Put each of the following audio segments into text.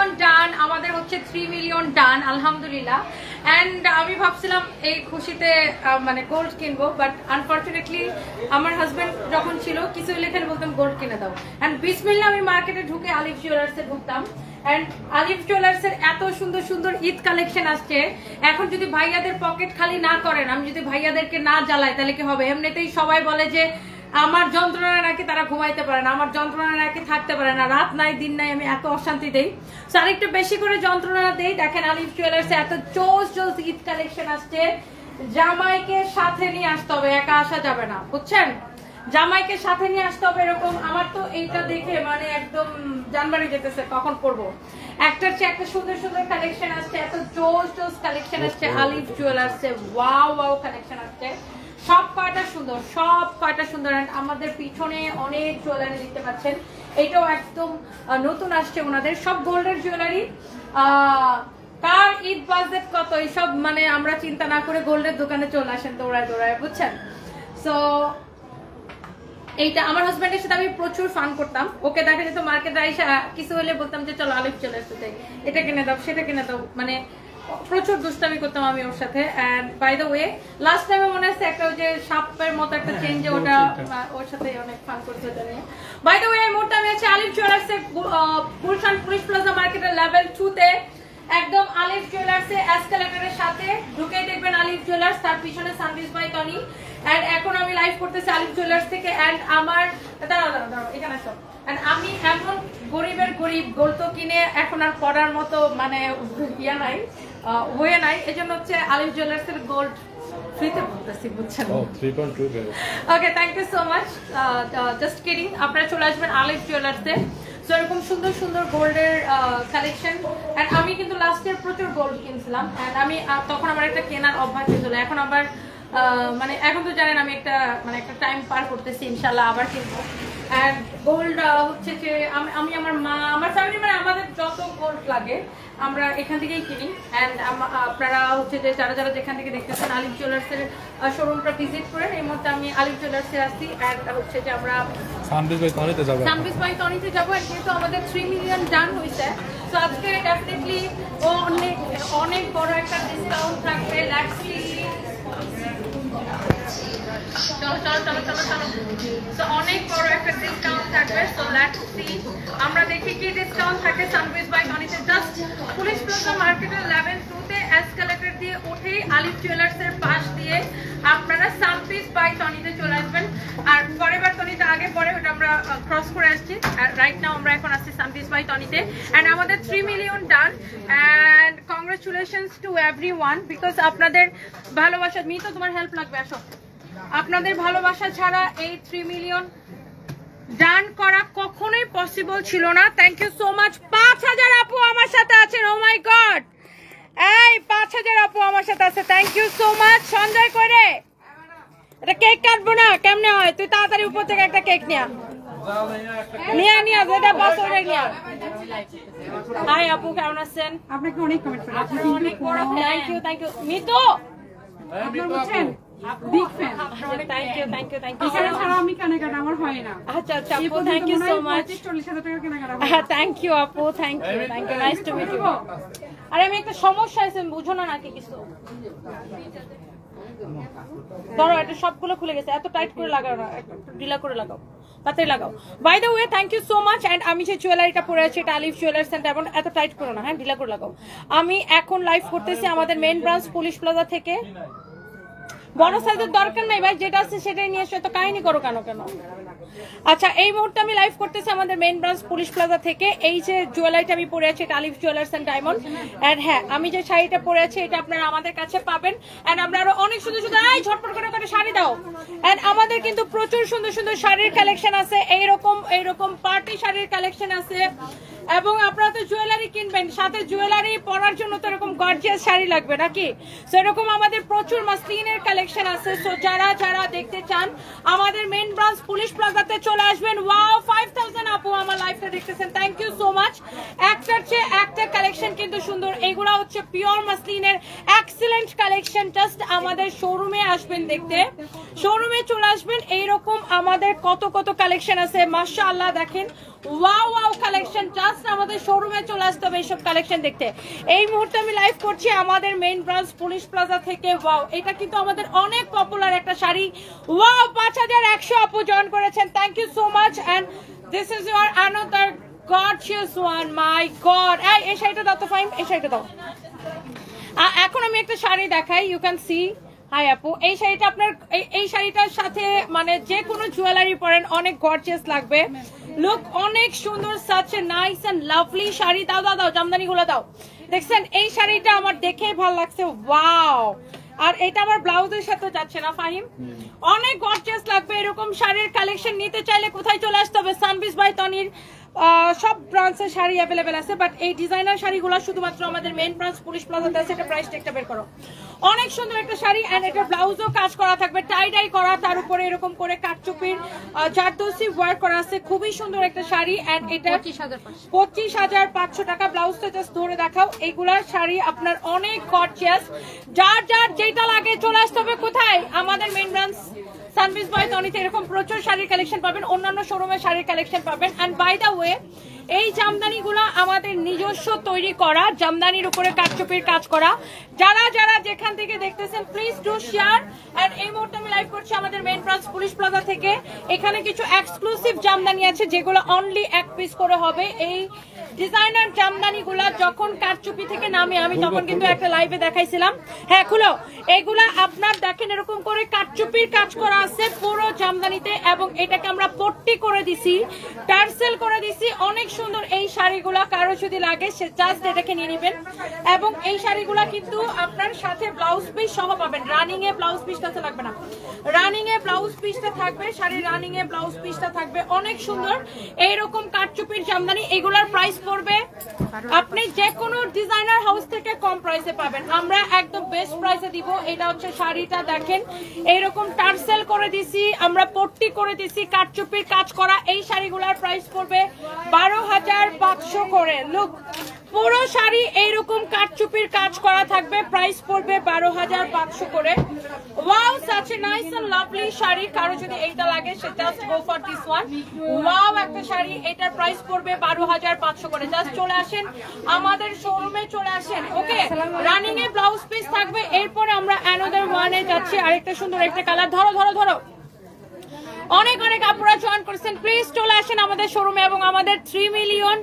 Million ডান, আমাদের হচ্ছে 3 million ডান আলহামদুলিল্লাহ। অ্যান্ড আমি ভাবছিলাম এই খুশিতে মানে গোল্ড কিনবো, বাট আনফর্চুনেটলি আমার হাজব্যান্ড যখন ছিল কিছু লেখেন বলতাম গোল্ড কিনে দাও। অ্যান্ড বিসমিল্লাহ আমি মার্কেটে ঢুকে আলিফ জুয়েলার্সে ঢুকতাম। অ্যান্ড আলিফ জুয়েলার্সের এত সুন্দর সুন্দর ঈদ কালেকশন আসছে। এখন যদি ভাইয়াদের পকেট খালি না করেন, আমি যদি ভাইয়াদেরকে না জ্বালাই তাহলে কি হবে? এমনিতেই সবাই বলে যে আমার যন্ত্রণা নাকি তারা ঘুমাইতে পারে না, আমার যন্ত্রণা নাকি থাকতে পারে না, রাত নাই দিন নাই আমি এত অশান্তি দেই। সো আরেকটু বেশি করে যন্ত্রণা দেই। দেখেন আলিফ জুয়েলার্সে এত জোস জোস ঈদ কালেকশন আসছে। জামাইকে সাথে নিয়ে আসতে হবে, একা আসা যাবে না, বুঝছেন? জামাইকে সাথে নিয়ে আসতে হবে এরকম। আমার তো এইটা দেখে মানে একদম জানবাড়ি যেতেছে কখন করবো। একটার চেয়ে একটা সুন্দর সুন্দর কালেকশন আসছে, এত জোস জোস কালেকশন আসছে আলিফ জুয়েলার্সে। ওয়াও ওয়াও কালেকশন আসছে, সব কয়টা সুন্দর, সব কয়টা সুন্দর। আমাদের পিছনে অনেক জুয়েলারি দেখতে পাচ্ছেন, এইটাও একদম নতুন আসছে ওনাদের, সব গোল্ডের জুয়েলারি। কার ঈদ বাজেট কত এইসব মানে আমরা চিন্তা না করে গোল্ডের দোকানে চলে আসেন দৌড়ায় দৌড়ায়, বুঝছেন? সো এইটা আমার হাজব্যান্ডের সাথে আমি প্রচুর ফান করতাম। ওকে দেখা যেত মার্কেটে আইসা কিছু হলে বলতাম যে চলো আলিফ চলে আসতে চাই, এটা কিনে দাও সেটা কিনে দাও, মানে প্রচুর দুষ্টামি করতাম আমি ওর সাথে। And by the way last টাইমে মনে আছে একটা ওই যে সাপের মতো একটা চেঞ্জে, ওটা ওর সাথে অনেক ফান করতে ওটা নিয়ে। বাই দ্য ওয়ে এই মুহূর্তে আমি আছি আলিফ জুয়েলার্সের গুলশান পুলিশ প্লাজা মার্কেটের লেভেল 2 তে, একদম আলিফ জুয়েলার্সে এসকালেটরের সাথে ঢুকেই দেখবেন আলিফ জুয়েলার্স, তার পিছনে সানবিজ বাই টনি। এন্ড এখন আমি লাইভ করতেছি আলিফ জুয়েলার্স থেকে। এন্ড আমার দাঁড়াও দাঁড়াও দাঁড়াও এখানে আসো। এন্ড আমি এমন গরিবের গরিব, গোল্ড তো কিনে এখন আর পড়ার মতো মানে ইয়া নাই, হয়ে নাই, এজন্য হচ্ছে আলিফ জুয়েলার্স এর গোল্ড ফ্রিতে বলতেছি, বুঝছেন? Okay, thank you so much, just kidding. আপনারা চলে আসবেন আলিফ জুয়েলার্সে। সো এরকম সুন্দর সুন্দর গোল্ডের কালেকশন। অ্যান্ড আমি কিন্তু লাস্ট ইয়ার প্রচুর গোল্ড কিনছিলাম, অ্যান্ড আমি তখন আমার একটা কেনার অভ্যাস হয়েছিল। এখন আবার মানে এখন তো জানেন আমি একটা মানে একটা টাইম পার করতেছি, ইনশাল্লাহ আবার কিনবো। অ্যান্ড গোল্ড হচ্ছে যে আমি আমার মা, আমার ফ্যামিলি, মানে আমাদের যত গোল্ড লাগে আমরা এখান থেকেই কিনি। অ্যান্ড আপনারা হচ্ছে যে যারা যারা যেখান থেকে দেখতেছেন আলিফ জুয়েলার্সের শোরুমটা ভিজিট করেন। এই মুহূর্তে আমি আলিফ জুয়েলার্সে আসছি। অ্যান্ড হচ্ছে যে আমরা সানবিজ বাই টনিতে যাবো। আর যেহেতু আমাদের 3 মিলিয়ন ডান হয়েছে, তো আজকে ডেফিনেটলি অনেক অনেক বড় একটা ডিসকাউন্ট থাকবে। লেটস সি, চলো চলো চলো চলো চলো। তো অনেক বড় একটা ডিসকাউন্ট থাকবে। সো লেটস সি, আমরা দেখি কি ডিসকাউন্ট থাকে সানবিজ বাই টনিতে। জাস্ট পুলিশ প্লাজা মার্কেটের লেভেল 2 তে এসকালেটর দিয়ে উঠেই আলিফ জুয়েলার্সের পাশ দিয়ে আপনারা সানবিজ বাই টনিতে চলে আসবেন। আর পরেরবার টনিতে আগে পরে ওটা আমরা ক্রস করে আসছি। আর রাইট নাও আমরা এখন আসছি সানবিজ বাই টনিতে। অ্যান্ড আমাদের 3 million done. And congratulations to everyone, because আপনাদের ভালোবাসা, মিতো তোমার হেল্প লাগবে, আসো। আপনাদের ভালোবাসা ছাড়া এই 3 মিলিয়ন ডান করা কখনোই পসিবল ছিল না। Thank you so much. 5000 আপু আমার সাথে আছেন। ও মাই গড, এই 5000 আপু আমার সাথে আছে। Thank you so much. Sanjay করে এটা কেক কাটবো না, কেমনে হয়? তুই তাড়াতাড়ি উপর থেকে একটা কেক নিয়া নিয়া যেটা বাস ওটা নিয়া। হাই আপু, কেমন আছেন? আপনাকে অনেক কমেন্ট করে, আপনি অনেক বড়। থ্যাংক ইউ থ্যাংক ইউ মিতো, আপনারা বুঝছেন big fan. Thank you thank you thank you. এখানে ছাড়া আমি কেনাকাটা আমার হয় না। আচ্ছা আচ্ছা আপু, থ্যাংক ইউ সো মাচ। 40,000 টাকা কেনাকাটা। হ্যাঁ থ্যাংক ইউ আপু, thank you thank you, nice to meet you. আরে আমি একটা সমস্যা আছে, বুঝো না নাকি কিছু? ধরো এটা সবগুলো খুলে গেছে, এত টাইট করে লাগাও না, একটু ঢিলা করে লাগাও, তাড়াতাড়ি লাগাও। By the way thank you so much. And আমি যে জুয়েলারিটা পরে আছি এটা আলিফ জুয়েলার্স এন্ড ডায়মন্ড, এত টাইট করো না, হ্যাঁ ঢিলা করে লাগাও। আমি এখন লাইভ করতেছি আমাদের মেইন ব্রাঞ্চ পুলিশ প্লাজা থেকে। বড় সাইজের দরকার নাই ভাই, যেটা আছে সেটাই নিয়ে এসো, তো কাহিনী করো কেন কেন? আচ্ছা, এই মুহূর্তে আমি লাইভ করতেছি আমাদের মেইন ব্রাঞ্চ পুলিশ প্লাজা থেকে। এই যে জুয়েলারিটা আমি পরে আছি এটা Alif jewellers and diamond. And হ্যাঁ, আমি যে শাড়িটা পরে আছি এটা আপনারা আমাদের কাছে পাবেন। এন্ড আমরা আরো অনেক সুন্দর সুন্দর, এই ঝটপট করে করে শাড়ি দাও। এন্ড আমাদের কিন্তু প্রচুর সুন্দর সুন্দর শাড়ির কালেকশন আছে, এইরকম পার্টি শাড়ির কালেকশন আছে। এবং আপনারা তো জুয়েলারি কিনবেন, সাথে জুয়েলারি পরার জন্য তো এরকম গর্জিয়াস শাড়ি লাগবে নাকি? সো এরকম আমাদের প্রচুর মাসলিনের কালেকশন আছে। সো যারা যারা দেখতে চান আমাদের মেইন ব্রাঞ্চ পুলিশ প্লাজাতে চলে আসবেন। ওয়াও, 5000 আপু আমার লাইভটা দেখতেছেন, থ্যাংক ইউ সো মাচ। একটার চেয়ে একটা কালেকশন কিন্তু সুন্দর। এইগুলা হচ্ছে পিওর মাসলিনের এক্সিলেন্ট কালেকশন। জাস্ট আমাদের শোরুমে আসবেন দেখতে, শোরুমে চলে আসবেন। এইরকম আমাদের কত কত কালেকশন আছে, মাশাআল্লাহ। দেখেন ওয়াও ওয়াও কালেকশন, জাস্ট আমাদের আমাদের শোরুমে চলে আসতে হবে এইসব কালেকশন দেখতে। এই মুহূর্তে আমি লাইভ করছি আমাদের মেইন ব্রাঞ্চ পুলিশ প্লাজা থেকে। ওয়াও, এটা কিন্তু আমাদের অনেক পপুলার একটা শাড়ি। ওয়াও, 5100 আপু জয়েন করেছেন, thank you so much. And this is your another gorgeous one, my god. এই শাড়িটা দাও তো ফাইম, এই শাড়িটা দাও। এখন আমি একটা শাড়ি দেখাই, ইউ ক্যান সি। হাই আপু, এই শাড়িটা আপনার এই শাড়িটার সাথে মানে যে কোনো জুয়েলারি পরেন অনেক গর্জিয়াস লাগবে। লুক অনেক সুন্দর, such a nice and lovely sari. দাও দাও দাও, জামদানি গুলো দাও। দেখছেন এই শাড়িটা আমার দেখেই ভালো লাগছে, ওয়াও। আর এটা আমার ব্লাউজের সাথে যাচ্ছে না ফাহিম, অনেক গর্জিয়াস লাগবে। এরকম শাড়ির কালেকশন নিতে চাইলে কোথায় চলে আসতে হবে? সানবিজ বাই তনির সব ব্রাঞ্চের শাড়ি অ্যাভেলেবেল আছে, বাট এই ডিজাইনার শাড়িগুলো শুধুমাত্র আমাদের মেইন ব্রাঞ্চ পুলিশ প্লাজাতে আছে। এটা প্রাইসটা একটা বের করো। অনেক সুন্দর একটা শাড়ি, এন্ড এটা ব্লাউজও কাজ করা থাকবে, টাই ডাই করা, তার উপরে এরকম করে কাটচুপির জারদৌসি ওয়ার্ক করা আছে। খুবই সুন্দর একটা শাড়ি, এন্ড এটা 25,500 টাকা। ব্লাউজটা জাস্ট ধরে দেখাও। এইগুলার শাড়ি আপনার অনেক গর্জিয়াস। যার যার যেটা লাগে চলে আসতে হবে কোথায়? আমাদের মেইন ব্রাঞ্চ সানবিজ বাই তনিতে। এরকম প্রচুর শাড়ির কালেকশন পাবেন, অন্যান্য শোরুমের শাড়ির কালেকশন পাবেন। এন্ড বাই দা ওয়ে, এই জামদানিগুলো আমাদের নিজস্ব তৈরি করা, জামদানির উপরে কাটচুপির কাজ করা। যারা যারা যেখান থেকে দেখতেছেন প্লিজ ডু শেয়ার। এন্ড এই মুহূর্তে আমি লাইভ করছি আমাদের মেইন ব্রাঞ্চ পুলিশ প্লাজা থেকে। এখানে কিছু এক্সক্লুসিভ জামদানি আছে যেগুলো অনলি 1 পিস করে হবে। এই ডিজাইনার জামদানিগুলা যখন কাটচুপি থেকে নামে আমি তখন কিন্তু একটা লাইভে দেখাইছিলাম। হ্যাঁ খুলো, এগুলা আপনার দেখেন এরকম করে কাটচুপির কাজ করা আছে পুরো জামদানিতে, এবং এটাকে আমরা পট্টি করে দিছি, টার্সেল করে দিছি। অনেক সুন্দর এই শাড়িগুলা, কারো যদি লাগে সে জাস্ট এটাকে নিয়ে নেবেন। এবং এই শাড়িগুলা কিন্তু আপনার সাথে ব্লাউজ পিস সহ পাবেন। রানিং এ ব্লাউজ পিসটা লাগবে না, রানিং এ ব্লাউজ পিসটা থাকবে, শাড়ির রানিং এ ব্লাউজ পিসটা থাকবে। অনেক সুন্দর এইরকম কাটচুপির জামদানি। এগুলার প্রাইস পড়বে আপনি যে কোনো ডিজাইনার হাউস থেকে কম প্রাইসে পাবেন, আমরা একদম বেস্ট প্রাইসে দিব। এটা হচ্ছে শাড়িটা, দেখেন এইরকম টার্সেল করে দিছি, আমরা পট্টি করে দিছি, কাটচুপির কাজ করা। এই শাড়িগুলার প্রাইস পড়বে 12,500 করে। লুক, পুরো শাড়ি এইরকম কাটচুপির কাজ করা থাকবে, প্রাইস পড়বে 12,500 করে। Wow, such a nice and lovely sari. কারো যদি এইটা লাগে সে just go for this one. Wow একটা শাড়ি, এটার প্রাইস পড়বে 12,500 করে। জাস্ট চলে আসেন আমাদের শোরুমে, চলে আসেন। ওকে, রানিং এ ব্লাউজ পিস থাকবে। এরপরে আমরা অ্যানাদার ওয়ানে যাচ্ছি, আরেকটা সুন্দর একটা কালার। ধরো ধরো ধরো, অনেক অনেক আপনারা জয়েন করছেন, প্লিজ চলে আসেন আমাদের শোরুমে। এবং আমাদের 3 মিলিয়ন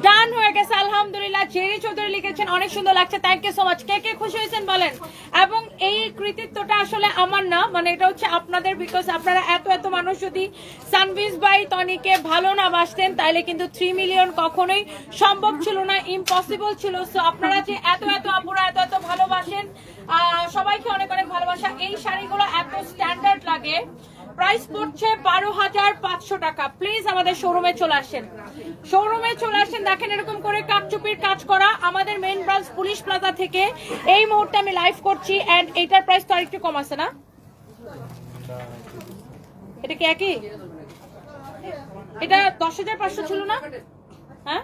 ডান হয়ে গেছে আলহামদুলিল্লাহ। জেরি চৌধুরী লিখেছেন অনেক সুন্দর লাগছে, থ্যাংক ইউ সো মাচ। কে কে খুশি হয়েছেন বলেন? এবং এই কৃতিত্বটা আসলে আমার না, মানে এটা হচ্ছে আপনাদের, বিকজ আপনারা এত এত মানুষ যদি সানবিজ বাই তনিকে ভালো না বাসতেন তাহলে কিন্তু 3 মিলিয়ন কখনোই সম্ভব ছিল না, ইম্পসিবল ছিল। সো আপনারা যে এত এত আপুরা এত এত ভালোবাসেন, সবাইকে অনেক অনেক ভালোবাসা। এই শাড়িগুলো এত স্ট্যান্ডার্ড লাগে, প্রাইস পড়ছে 12,500 টাকা। প্লিজ আমাদের শোরুমে চলে আসেন, শোরুমে চলে আসেন। দেখেন এরকম করে কাটচুপির কাজ করা আমাদের মেইন ব্রাঞ্চ পুলিশ প্লাজা থেকে। এই মুহূর্তে আমি লাইভ করছি, এন্ড এইটার প্রাইস তো আরেকটু কম আছে না? এটা কি একই? এটা 10,500 ছিল না? হ্যাঁ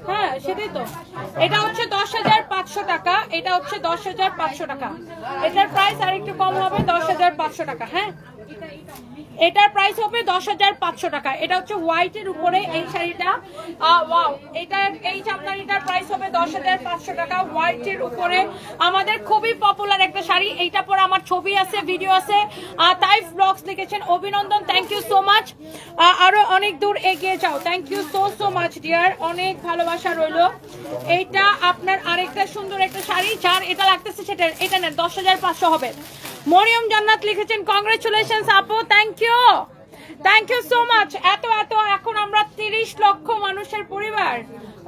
হ্যাঁ, সেটাই তো। এটা হচ্ছে 10,500 টাকা, এটা হচ্ছে 10,500 টাকা। এটার প্রাইস আরেকটু কম হবে, 10,500 টাকা। হ্যাঁ, এটার প্রাইস হবে 10,500 টাকা। এটা হচ্ছে হোয়াইটের উপরে এই শাড়িটা। ওয়াও, এটা এই জামদানিটার প্রাইস হবে 10,500 টাকা। হোয়াইটের উপরে আমাদের খুবই পপুলার একটা শাড়ি। এইটা পরে আমার ছবি আছে, ভিডিও আছে। তাইফ ব্লগস লিখেছেন অভিনন্দন, থ্যাংক ইউ সো মাচ। আরো অনেক দূর এগিয়ে যাও, thank you so so much dear, অনেক ভালোবাসা রইলো। এইটা আপনার আরেকটা সুন্দর একটা শাড়ি, যার এটা লাগতেছে সেটা এটা নেন, 10,500 হবে। মরিয়ম জান্নাত লিখেছেন কংগ্রেচুলেশনস আপু, থ্যাংক ইউ সো মাচ। এত এত এখন আমরা 30 লক্ষ মানুষের পরিবার।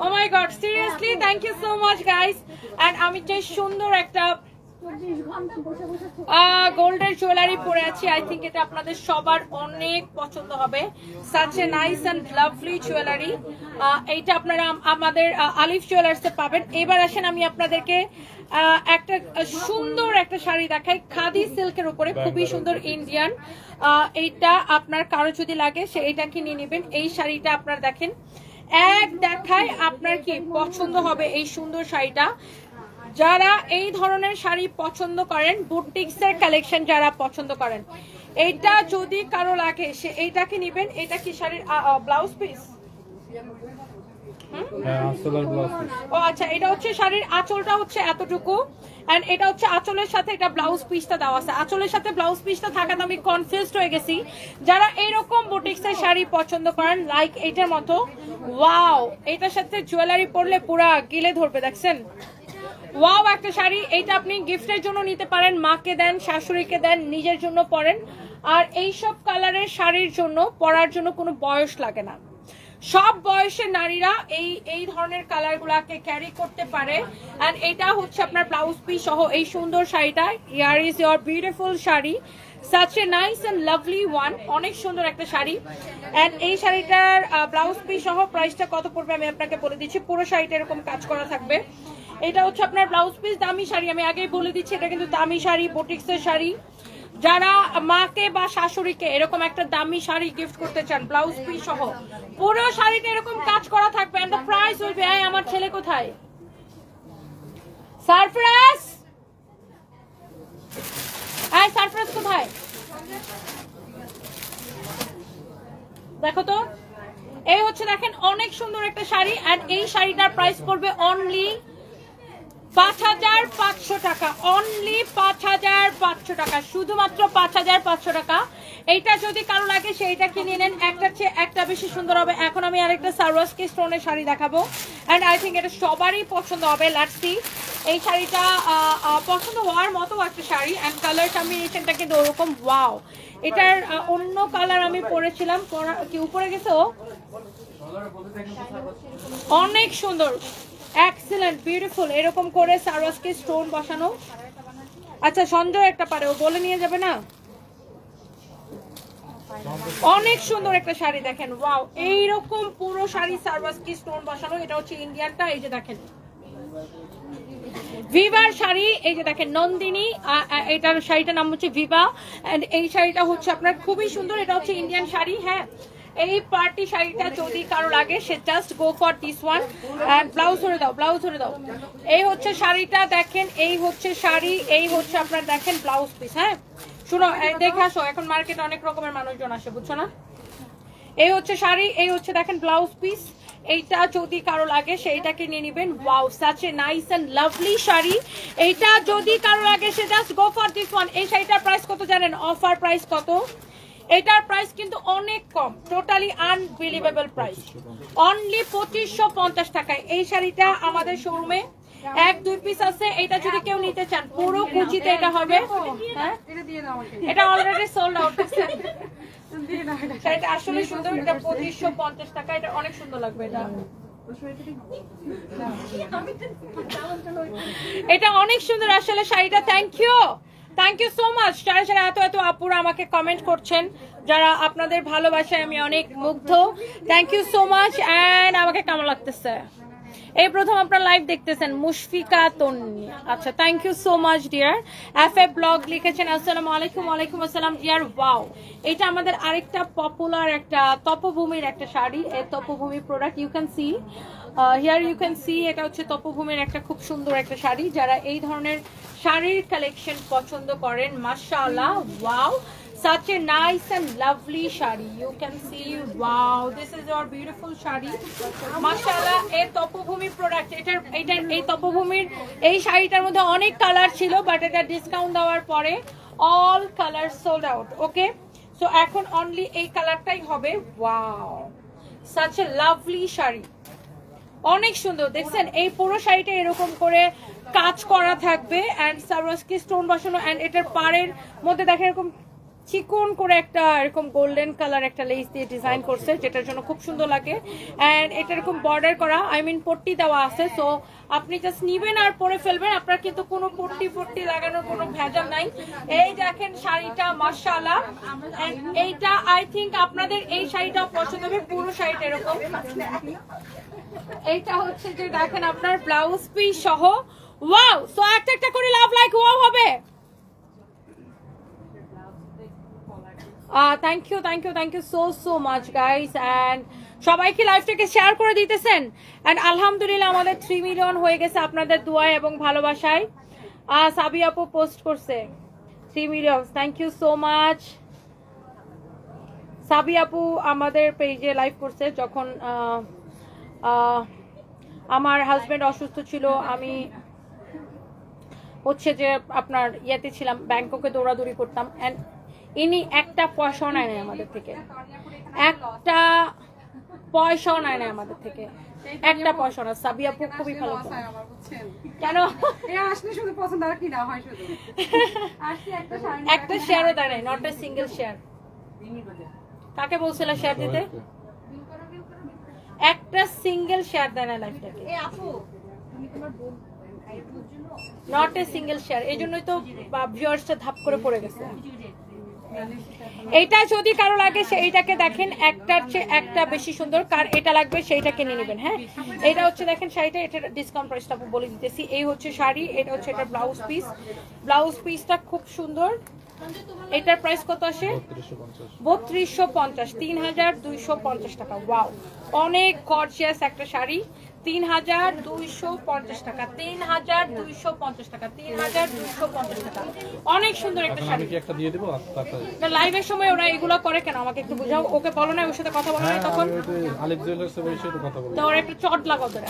Oh my god, seriously thank you so much guys. And আমি যে সুন্দর একটা গোল্ডের জুয়েলারি পরে আছি, আই থিঙ্ক এটা আপনাদের সবার অনেক পছন্দ হবে। Such a nice and lovely jewellery. এইটা আপনারা আমাদের আলিফ জুয়েলার্সে পাবেন। এবার আসেন আমি আপনাদেরকে একটা সুন্দর একটা শাড়ি দেখাই, খাদি সিল্কের উপরে, খুবই সুন্দর ইন্ডিয়ান। এইটা আপনার কারো যদি লাগে সে এটা কিনে নেবেন। এই শাড়িটা আপনার দেখেন, এক দেখায় আপনার কি পছন্দ হবে এই সুন্দর শাড়িটা। যারা এই ধরনের শাড়ি পছন্দ করেন, বুটিক্সের কালেকশন যারা পছন্দ করেন, এইটা যদি কারো লাগে সে এইটাকে নেবেন। এটা কি শাড়ির ব্লাউজ পিস? ও আচ্ছা, এটা হচ্ছে শাড়ির আঁচলটা হচ্ছে এতটুকু, এন্ড এটা হচ্ছে আঁচলের সাথে এটা ব্লাউজ পিসটা দেওয়া আছে। আঁচলের সাথে ব্লাউজ পিসটা থাকাতে আমি কনফিউজড হয়ে গেছি। যারা এইরকম বুটিক্সের শাড়ি পছন্দ করেন, লাইক এইটার মতো, ওয়াও, এটার সাথে জুয়েলারি পরলে পুরা গিলে ধরবে, দেখছেন? ওয়াও একটা শাড়ি। এইটা আপনি গিফটের জন্য নিতে পারেন, মাকে দেন, শাশুড়িকে দেন, নিজের জন্য পরেন। আর এইসব কালারের শাড়ির জন্য পরার জন্য কোনো বয়স লাগে না, সব বয়সের নারীরা এই ধরনের কালার গুলাকে ক্যারি করতে পারে। এন্ড এটা হচ্ছে আপনার ব্লাউজ পিস সহ এই সুন্দর শাড়িটা। Here is your beautiful sari, such a nice and lovely one, অনেক সুন্দর একটা শাড়ি। এন্ড এই শাড়িটার ব্লাউজ পিস সহ প্রাইসটা কত পড়বে আমি আপনাকে বলে দিচ্ছি। পুরো শাড়িটা এরকম কাজ করা থাকবে। এটা হচ্ছে আপনার ব্লাউজ পিস, দামি শাড়ি, আমি আগেই বলে দিচ্ছি এটা কিন্তু দামি শাড়ি, বুটিক্সের শাড়ি। যারা মাকে বা শাশুড়িকে এরকম একটা দামি শাড়ি গিফট করতে চান, ব্লাউজ পিস সহ পুরো শাড়িটা এরকম কাজ করা থাকবে। And the price will be, আমার ছেলে কোথায়? সারফরাজ, সারফরাজ কোথায়? দেখো তো, এই হচ্ছে দেখেন অনেক সুন্দর একটা শাড়ি। এন্ড এই শাড়িটার প্রাইস পড়বে অনলি 5500 টাকা, অনলি 5500 টাকা, শুধুমাত্র 5500 টাকা। এইটা যদি কারো লাগে সেইটা কিনে নেন, একটার চেয়ে একটা বেশি সুন্দর হবে। এখন আমি আরেকটা সারওয়াস্কি স্টোনের শাড়ি দেখাবো, এন্ড আই থিঙ্ক এটা সবারই পছন্দ হবে। Let's see. এই শাড়িটা পছন্দ হওয়ার মতো একটা শাড়ি, এন্ড কালার কম্বিনেশনটা কিন্তু ওরকম ওয়াও। এটার অন্য কালার আমি পরেছিলাম, কি উপরে গেছে, অনেক সুন্দর, এক্সেলেন্ট, বিউটিফুল, এরকম করে সারওয়াস্কি স্টোন বসানো। আচ্ছা, সঞ্জয় একটা পারে, ও বলে নিয়ে যাবে না? অনেক সুন্দর একটা শাড়ি দেখেন, ওয়াও, এইরকম পুরো শাড়ি সারওয়াস্কি স্টোন বসানো। এটা হচ্ছে ইন্ডিয়ানটা, এই যে দেখেন ভিভার শাড়ি, এই যে দেখেন নন্দিনী, এটার শাড়িটার নাম হচ্ছে ভিভা। এন্ড এই শাড়িটা হচ্ছে আপনার খুবই সুন্দর, এটা হচ্ছে ইন্ডিয়ান শাড়ি। হ্যাঁ, এই পার্টি শাড়িটা যদি কারো লাগে সে just go for this one. Blouse ধরে দাও, ব্লাউজ ধরে দাও। এই হচ্ছে শাড়িটা দেখেন, এই হচ্ছে শাড়ি, এই হচ্ছে আপনার দেখেন ব্লাউজ পিস। হ্যাঁ শুনো, দেখে আসো, এখন মার্কেটে অনেক রকমের মানুষজন আসে, বুঝছো না? এই হচ্ছে শাড়ি, এই হচ্ছে দেখেন ব্লাউজ পিস। এইটা যদি কারো লাগে সেইটাকে নিয়ে নিবেন। Wow, such a nice and lovely sari. এইটা যদি কারো লাগে সে just go for this one. এই শাড়িটার প্রাইস কত জানেন? অফার প্রাইস কত? এটার প্রাইস কিন্তু অনেক কম, টোটালি আনবিলিভেবল প্রাইস, অনলি 2550 টাকায়। এই শাড়িটা আমাদের শোরুমে 1-2 পিস আছে। এটা যদি কেউ নিতে চান পুরো কুচিতে এটা হবে। হ্যাঁ, এটা অলরেডি সোল্ড আউট। শাড়িটা আসলে সুন্দর, এটা 2550 টাকা, এটা অনেক সুন্দর লাগবে। এটা অনেক সুন্দর আসলে শাড়িটা। Thank you so much. সারা এত আপুরা আমাকে কমেন্ট করছেন, যারা আপনাদের ভালোবাসায় আমি অনেক মুগ্ধ। Thank you so much. And আমাকে কেমন লাগতেছে? এই প্রথম আপনারা লাইভ দেখতেছেন, মুশফিকা তন্নি। আচ্ছা, thank you so much dear. FA blog লিখেছেন আসসালামু আলাইকুম। ওয়ালাইকুম আসসালাম ডিয়ার। ওয়াও, এটা আমাদের আরেকটা পপুলার একটা তপভূমির একটা শাড়ি। এই Tapobhumi product, you can see here, you can see, এটা হচ্ছে তপভূমির একটা খুব সুন্দর একটা শাড়ি। যারা এই ধরনের শাড়ির কালেকশন পছন্দ করেন, মাশাআল্লাহ, wow, such a nice and lovely shari, you can see, wow, this is your beautiful shari, mashallah. এই তপভূমি প্রোডাক্ট, এটার এই তপভূমির এই শাড়িটার মধ্যে অনেক কালার ছিল, বাট এটা ডিসকাউন্ট দেওয়ার পরে অল কালার সোল্ড আউট। ওকে, সো এখন অনলি এই কালারটাই হবে। Wow, such a lovely shari, অনেক সুন্দর। দেখছেন এই পুরো শাড়িটা এরকম করে কাজ করা থাকবে, এন্ড সারওয়াস্কি স্টোন বসানো। এন্ড এটার পাড়ের মধ্যে দেখেন এরকম চিকন করে একটা এরকম গোল্ডেন কালার একটা লেস দিয়ে ডিজাইন করছে, যেটার জন্য খুব সুন্দর লাগে। এন্ড এটা এরকম বর্ডার করা, আই মিন পট্টি দেওয়া আছে। সো আপনি জাস্ট নিবেন আর পরে ফেলবেন, আপনার কিন্তু কোনো পট্টি লাগানোর কোনো ভেজাল নাই। এই দেখেন শাড়িটা, মাশাআল্লাহ। এইটা আই থিঙ্ক আপনাদের এই শাড়িটাও পছন্দ হবে, পুরো শাড়িটা এরকম। এইটা হচ্ছে যে দেখেন আপনার ব্লাউজ পিস সহ। ওয়াও, সো একটা করে লাভ লাইক ওয়াও হবে। Thank you so much guys. And সবাইকে লাইভটাকে শেয়ার করে দিতেছেন। এন্ড আলহামদুলিল্লাহ আমাদের 3 মিলিয়ন হয়ে গেছে আপনাদের দোয়ায় এবং ভালোবাসায়। সাবি আপু পোস্ট করছে 3 million, thank you so much. Sabi আপু আমাদের পেজে লাইভ করছে যখন আমার হাজবেন্ড অসুস্থ ছিল, আমি হচ্ছে যে আপনার ইয়েতে ছিলাম, ব্যাংককে দৌড়াদৌড়ি করতাম, অ্যান্ড ইনি একটা পয়সাও নেয় নাই আমাদের থেকে, একটা পয়সাও নেয় নাই আমাদের থেকে, একটা পয়সা না। সাবিয়া আপু খুবই ভালো। কেন আসলে শুধু পছন্দ আর কি না হয় শুধু একটা শেয়ারও দেয় নাই, নট এ সিঙ্গেল শেয়ার। কাকে বলছিল শেয়ার দিতে? একটা সিঙ্গেল শেয়ার দেয় না লাইফটাকে, নট এ সিঙ্গেল শেয়ার। এই জন্যই তো ভিউয়ার্সটা ধাপ করে পড়ে গেছে। এইটা যদি কারো লাগে সেইটাকে দেখেন, একটার চেয়ে একটা বেশি সুন্দর, কার এটা লাগবে সেইটাকে নিয়ে নেবেন। হ্যাঁ, এটা হচ্ছে দেখেন শাড়িটা, এটার ডিসকাউন্ট প্রাইসটা বলে দিতেছি। এই হচ্ছে শাড়ি, এটা হচ্ছে এটা ব্লাউজ পিস। ব্লাউজ পিসটা খুব সুন্দর। এটার প্রাইস কত আসে? 3250, 3250 টাকা। ওয়াও, অনেক গর্জিয়াস একটা শাড়ি। 3250 টাকা, 3250 টাকা, 3250 টাকা। অনেক সুন্দর একটা শাড়ি। একটা দিয়ে দেবো লাইভের সময় ওরা এগুলো করে কেন আমাকে একটু বুঝাও। ওকে বলো না, ওর সাথে কথা বলো না তখন। আলিফ জুয়েলার্সে বসে তো কথা বলো। তো ওরা একটু চট লাগাও ধরে।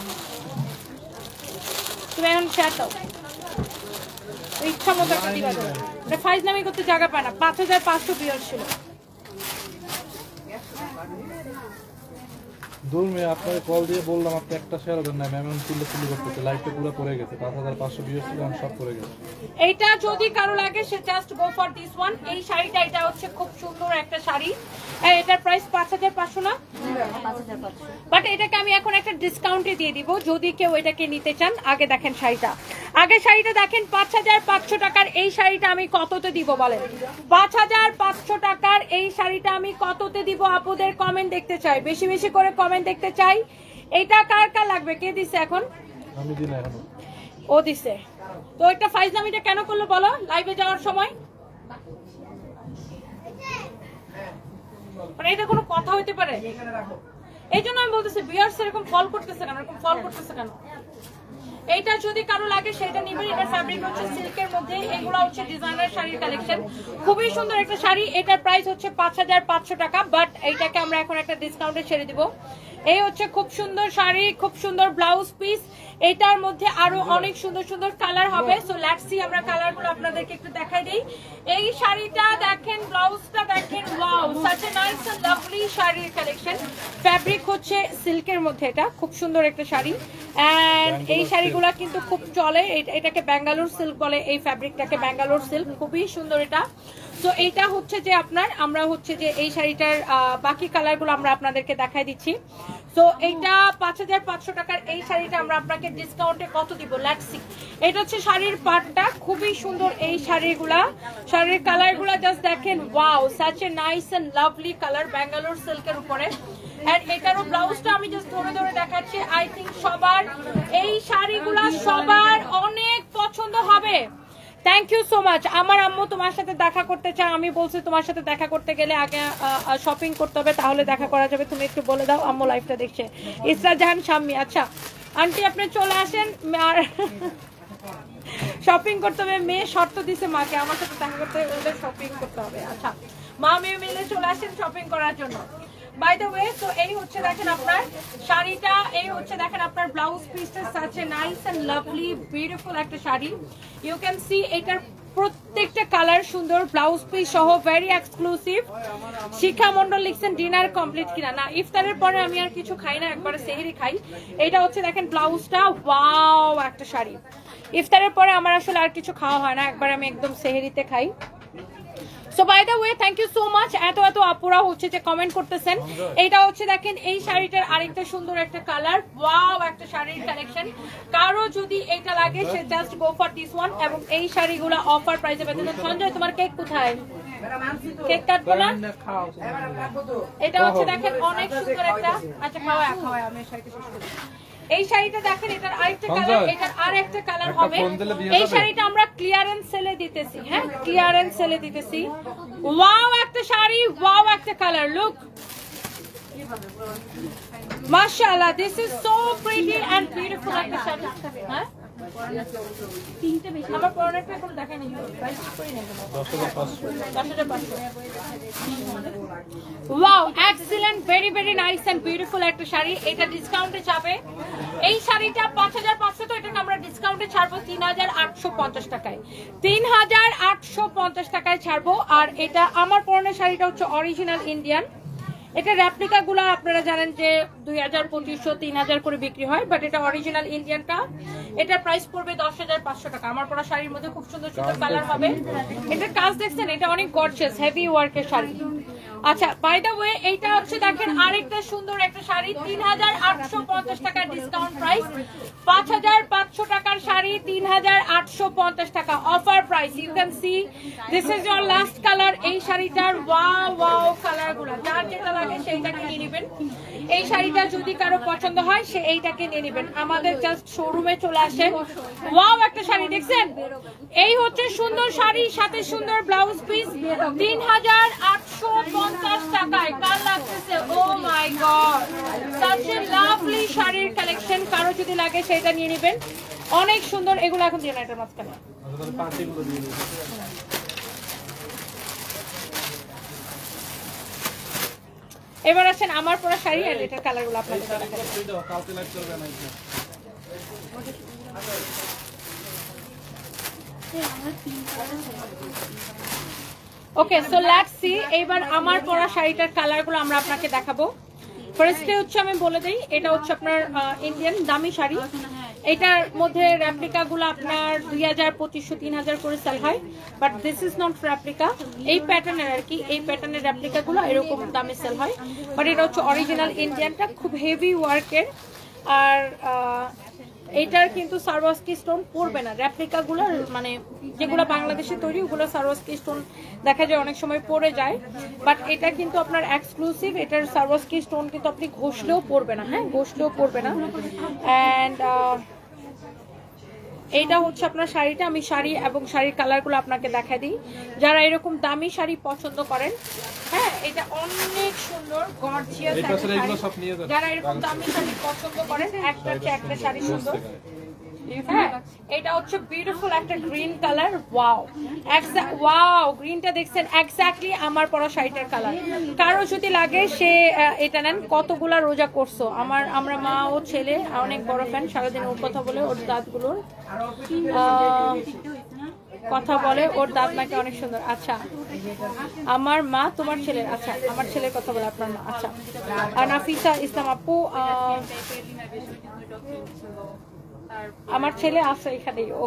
তুমি এখন শেয়ার দাও, ইচ্ছা মতো একটা দিবা। এটা ফাইজলামি করতে জায়গা পায় না। 5500 ভিউয়ার্স ছিল। দূর মেয়ে, আপনাকে কল দিয়ে বললাম আপনি একটা শেয়ার দেন না, ম্যাম তুলে করতেছে, লাইভটা পুরো পড়ে গেছে, 5500 ভিউয়ার্স ছিল, সব পড়ে গেছে। এইটা যদি কারো লাগে সে just go for this one. এই শাড়িটা, এটা হচ্ছে খুব সুন্দর একটা শাড়ি। এটার প্রাইস 5500 না, 5500। বাট এটাকে আমি এখন একটা ডিসকাউন্টে দিয়ে দিব যদি কেউ এটাকে নিতে চান। আগে দেখেন শাড়িটা, আগে শাড়িটা দেখেন। 5500 টাকার এই শাড়িটা আমি কততে দিব বলেন? 5500 টাকার এই শাড়িটা আমি কততে দিব? আপুদের কমেন্ট দেখতে চাই, বেশি বেশি করে কমেন্ট দেখতে চাই। এটা কার কার লাগবে? কে দিছে এখন? আমি দিই না এখন। ও দিছে। তো একটা ফাইজলামিটা কেন করলো বলো লাইভে যাওয়ার সময়? মানে এটা কোনো কথা হইতে পারে? এই জন্য আমি বলতেছি ভিউয়ার্স এরকম ফল করতেছে কেন, এরকম ফল করতেছে কেন? এইটা যদি কারো লাগে সেটা নিবেন। এটা ফ্যাব্রিক হচ্ছে সিল্কের মধ্যে, এগুলো হচ্ছে ডিজাইনার শাড়ির কালেকশন, খুবই সুন্দর একটা শাড়ি। এটার প্রাইস হচ্ছে 5500 টাকা, বাট এইটাকে আমরা এখন একটা ডিসকাউন্টে ছেড়ে দিব। এই হচ্ছে খুব সুন্দর শাড়ি, খুব সুন্দর ব্লাউজ পিস। এটার মধ্যে আরো অনেক সুন্দর সুন্দর কালার হবে। সো লেটস সি, আমরা কালারগুলো আপনাদেরকে একটু দেখাই দেই। এই শাড়িটা দেখেন, ব্লাউজটা দেখেন, wow, such a nice and lovely শাড়ির কালেকশন। ফ্যাব্রিক হচ্ছে সিল্কের মধ্যে, এটা খুব সুন্দর একটা শাড়ি। এন্ড এই শাড়িগুলো কিন্তু খুব চলে, এটাকে ব্যাঙ্গালোর সিল্ক বলে, এই ফ্যাব্রিকটাকে ব্যাঙ্গালোর সিল্ক, খুবই সুন্দর এটা। তো এইটা হচ্ছে যে আপনার, আমরা হচ্ছে যে এই শাড়িটার বাকি কালারগুলো আমরা আপনাদেরকে দেখাই দিচ্ছি। তো এইটা 5500 টাকার এই শাড়িটা আমরা আপনাকে ডিসকাউন্টে কত দিব? Let's see. এটা হচ্ছে শাড়ির পাটটা, খুবই সুন্দর এই শাড়িগুলা, শাড়ির কালারগুলা জাস্ট দেখেন, wow, such a nice and lovely colour, Bangalore সিল্কের উপরে। এন্ড এটারও ব্লাউজটা আমি জাস্ট ধরে ধরে দেখাচ্ছি। আই থিঙ্ক সবার এই শাড়িগুলা সবার অনেক পছন্দ হবে। Thank you so much. আমার আম্মু তোমার সাথে দেখা করতে চায়, আমি বলছি তোমার সাথে দেখা করতে গেলে আগে শপিং করতে হবে, তাহলে দেখা করা যাবে। তুমি একটু বলে দাও, আম্মু লাইভটা দেখছে। ইসরা জাহান শাম্মী, আচ্ছা আন্টি আপনি চলে আসেন, আর শপিং করতে হবে। মেয়ে শর্ত দিছে মাকে আমার সাথে দেখা করতে হলে শপিং করতে হবে। আচ্ছা, মা মেয়ে মিলে চলে আসেন শপিং করার জন্য। বাই দ্য ওয়ে, তো এই হচ্ছে দেখেন আপনার শাড়িটা, এই হচ্ছে দেখেন আপনার ব্লাউজ পিসটা, such a nice and lovely beautiful একটা শাড়ি। ইউ ক্যান সি এটার প্রত্যেকটা কালার সুন্দর, ব্লাউজ পিস সহ, ভেরি এক্সক্লুসিভ। শিখা মন্ডল লিখছেন ডিনার কমপ্লিট কিনা? না, ইফতারের পরে আমি আর কিছু খাই না, একবারে সেহরি খাই। এটা হচ্ছে দেখেন ব্লাউজটা, ওয়াও একটা শাড়ি। ইফতারের পরে আমার আসলে আর কিছু খাওয়া হয় না, একবারে আমি একদম সেহরিতে খাই। So by the way, thank you so much. এত এত আপুরা হচ্ছে যে কমেন্ট করতেছেন। এইটা হচ্ছে দেখেন এই শাড়িটার আরেকটা সুন্দর একটা কালার, ওয়াও একটা শাড়ির কালেকশন। কারো যদি এইটা লাগে সে just go for this one. এবং এই শাড়িগুলো অফার প্রাইসে পেতে। সঞ্জয় তোমার কেক কোথায়? কেক কাটবো না? এটা হচ্ছে দেখেন অনেক সুন্দর একটা, আচ্ছা খাওয়া আমি শাড়িটা শেষ করি। এই শাড়িটা দেখেন, এটার আরেকটা কালার, এটার আরেকটা কালার হবে। এই শাড়িটা আমরা ক্লিয়ারেন্স সেলে দিতেছি, হ্যাঁ ক্লিয়ারেন্স সেলে দিতেছি। ওয়াও একটা শাড়ি, ওয়াও একটা কালার, লুক মাশাআল্লাহ, this is so pretty and beautiful একটা শাড়ি। হ্যাঁ আমার পরনেরটা এখন দেখাই নি, প্রাইস করে নেব 10,500 wow excellent, very very nice and beautiful একটা শাড়ি। এটা ডিসকাউন্টে যাবে। এই শাড়িটা 5,500, তো এটাকে আমরা ডিসকাউন্টে ছাড়বো 3,850 টাকায়। 3,850 টাকায় ছাড়বো। আর এটা আমার পরনের শাড়িটা হচ্ছে অরিজিনাল ইন্ডিয়ান। এটা রেপ্লিকা গুলো আপনারা জানেন যে 2,000, 2,500, 3,000 করে বিক্রি হয়, বাট এটা অরিজিনাল ইন্ডিয়ানটা। এটার প্রাইস পড়বে 10,500 টাকা। আমার পরা শাড়ির মধ্যে খুব সুন্দর সুন্দর কালার হবে। এটার কাজ দেখছেন, এটা অনেক গর্জিয়াস হেভি ওয়ার্কের শাড়ি। আচ্ছা, বাই দ্য ওয়ে এইটা হচ্ছে দেখেন আরেকটা সুন্দর একটা শাড়ি, 3,850 টাকা ডিসকাউন্ট প্রাইস। 5,500 টাকার শাড়ি 3,850 টাকা offer price. You can see this is your last colour. এই শাড়িটার ওয়াও ওয়াও কালারগুলো, যার যেটা লাগে সেইটাকে নিয়ে নেবেন। এই শাড়িটা যদি কারো পছন্দ হয় সে এইটাকে নিয়ে নেবেন। আমাদের জাস্ট শোরুমে চলে আসেন। ওয়াও একটা শাড়ি দেখছেন, এই হচ্ছে সুন্দর শাড়ি, সাথে সুন্দর ব্লাউজ পিস, 3,850 টাকায়। কার লাগতেছে? ও my god, such a lovely শাড়ির কালেকশন। কারো যদি লাগে সেটা নিয়ে নেবেন, অনেক সুন্দর। এগুলো এখন দিয়ে না এটার মাঝখানে। এবার আসেন আমার পরা শাড়ি আর এটার কালারগুলো আপনাদের ওকে। সো লেটস সি এবার আমার পরা শাড়িটার কালারগুলো আমরা আপনাকে দেখাবো। ফার্স্টে হচ্ছে আমি বলে দেই, এটা হচ্ছে আপনার ইন্ডিয়ান দামি শাড়ি। এটার মধ্যে রেপ্লিকা গুলো আপনার 2,000, 2,500, 3,000 করে সেল হয়, but this is not replica. এই প্যাটার্নের আর কি, এই প্যাটার্নের রেপ্লিকা গুলো এরকম দামে সেল হয়, বাট এটা হচ্ছে অরিজিনাল ইন্ডিয়ানটা, খুব হেভি ওয়ার্কের। আর এইটার কিন্তু সারওয়াস্কি স্টোন পড়বে না। রেপ্লিকা গুলো মানে যেগুলো বাংলাদেশে তৈরি ওগুলো সারওয়াস্কি স্টোন দেখা যায় অনেক সময় পড়ে যায়, বাট এটা কিন্তু আপনার এক্সক্লুসিভ। এটার সারওয়াস্কি স্টোন কিন্তু আপনি ঘষলেও পড়বে না, হ্যাঁ ঘষলেও পড়বে না। অ্যান্ড এইটা হচ্ছে আপনার শাড়িটা। আমি শাড়ি এবং শাড়ির কালারগুলো আপনাকে দেখা দিই। যারা এরকম দামি শাড়ি পছন্দ করেন, হ্যাঁ এটা অনেক সুন্দর গর্জিয়াস একটা শাড়ি। যারা এরকম দামি শাড়ি পছন্দ করেন, একটা চেয়ে একটা শাড়ি সুন্দর। হ্যাঁ এটা হচ্ছে বিউটিফুল একটা গ্রিন কালার। ওয়াও ওয়াও, গ্রিনটা দেখছেন এক্স্যাক্টলি আমার পরা শাড়িটার কালার। কারো যদি লাগে সে এটা নেন। কতগুলা রোজা করছো? আমরা মা ও ছেলে অনেক বড় ফ্যান, সারাদিন ওর কথা বলে, ওর দাঁতগুলোর কথা বলে, ওর দাঁত নাকি অনেক সুন্দর। আচ্ছা আমার মা তোমার ছেলের, আচ্ছা আমার ছেলের কথা বলে আপনার মা। আচ্ছা আর নাফিসা ইসলাম আপু, আমার ছেলে আছে এখানেই। ও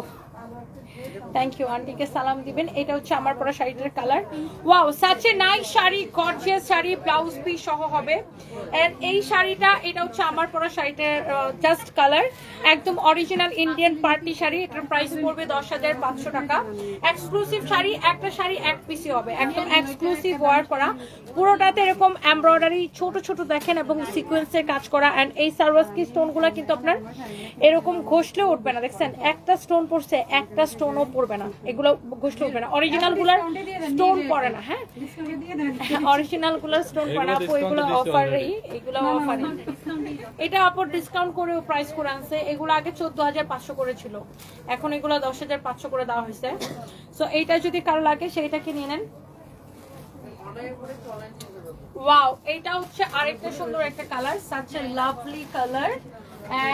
থ্যাংক ইউ, আন্টিকে সালাম দিবেন। এটা হচ্ছে আমার পরা শাড়িটার colour. Wow such a nice sari, gorgeous sari, blouse piece সহ হবে। এন্ড এই শাড়িটা, এটা হচ্ছে আমার পরা শাড়িটার জাস্ট কালার, একদম অরিজিনাল ইন্ডিয়ান পার্টি শাড়ি। এটার প্রাইস পড়বে 10,500 টাকা। এক্সক্লুসিভ শাড়ি, একটা শাড়ি এক পিসি হবে, একদম এক্সক্লুসিভ ওয়ার করা। পুরোটাতে এরকম এমব্রয়ডারি ছোট ছোট দেখেন এবং সিকোয়েন্সের কাজ করা। এন্ড এই সারওয়াস্কি স্টোন গুলা কিন্তু আপনার এরকম ঘষলে উঠবে না। দেখছেন একটা স্টোন পড়ছে, একটা স্টোনও পড়বে না, এগুলো ঘষলে উঠবে না। অরিজিনাল গুলার স্টোন পড়ে না। হ্যাঁ অরিজিনাল গুলার স্টোন পড়ে না আপু, এগুলো অফারই, এগুলো অফারই। এটা আপু ডিসকাউন্ট করে প্রাইস করে আনছে। এগুলো আগে 14,500 করে ছিল, এখন এগুলো 10,500 করে দেওয়া হয়েছে। সো এইটা যদি কারো লাগে সেইটাকে নিয়ে নেন। ওয়াও এইটা হচ্ছে আরেকটা সুন্দর একটা colour, such a lovely color.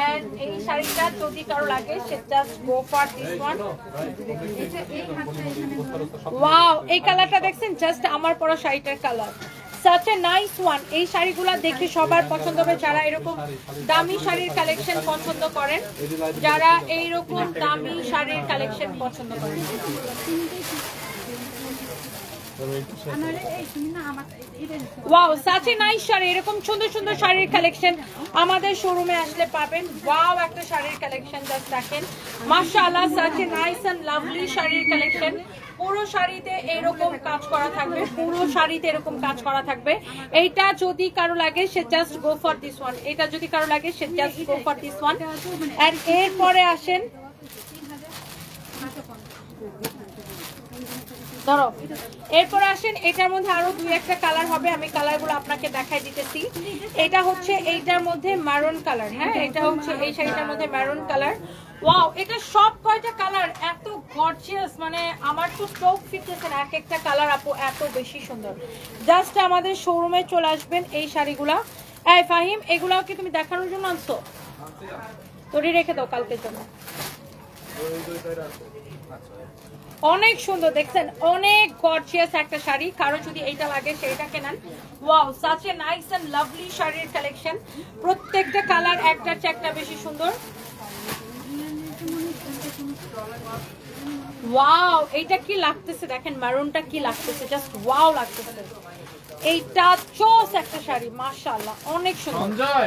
And এই শাড়িটা যদি কারো লাগে সে just go for this one. Wow এই কালারটা দেখছেন, জাস্ট আমার পরা শাড়িটার colour, such a nice one. এই শাড়িগুলা দেখে সবার পছন্দ হবে, যারা এরকম দামি শাড়ির কালেকশন পছন্দ করেন, যারা এইরকম দামি শাড়ির কালেকশন পছন্দ করেন। Wow such a nice sari, এরকম সুন্দর সুন্দর শাড়ির কালেকশন আমাদের শোরুমে আসলে পাবেন। ওয়াও একটা শাড়ির কালেকশন জাস্ট দেখেন, মাশাআল্লাহ such a nice and lovely শাড়ির কালেকশন। পুরো শাড়িতে এরকম কাজ করা থাকবে, পুরো শাড়িতে এরকম কাজ করা থাকবে। এইটা যদি কারো লাগে সে just go for this one, এটা যদি কারো লাগে সে just go for this one. And এরপরে আসেন ধরো এরপর আসেন এটার মধ্যে আরো দুই একটা কালার হবে, আমি কালারগুলো আপনাকে দেখাই দিতেছি। এটা হচ্ছে এইটার মধ্যে মারুন কালার, হ্যাঁ এটা হচ্ছে এই শাড়িটার মধ্যে মারুন কালার। ওয়াও, এটা সব কয়টা কালার এত গর্জিয়াস, মানে আমার তো চোখ ফিরতেছে না, এক একটা কালার আপু এত বেশি সুন্দর। জাস্ট আমাদের শোরুমে চলে আসবেন এই শাড়িগুলা। এই ফাহিম, এগুলাও কি তুমি দেখানোর জন্য আনছো? তোরই রেখে দাও কালকের জন্য। অনেক সুন্দর দেখছেন, অনেক গর্জিয়াস একটা শাড়ি। কারো যদি এইটা লাগে সেইটা কেনেন। Wow, such a nice and lovely শাড়ির কালেকশন। প্রত্যেকটা কালার একটার চেয়ে একটা বেশি সুন্দর। ওয়াও, এইটা কি লাগতেছে দেখেন, মারুনটা কি লাগতেছে, জাস্ট ওয়াও লাগতেছে। এইটা চোস একটা শাড়ি, মাশাআল্লাহ অনেক সুন্দর।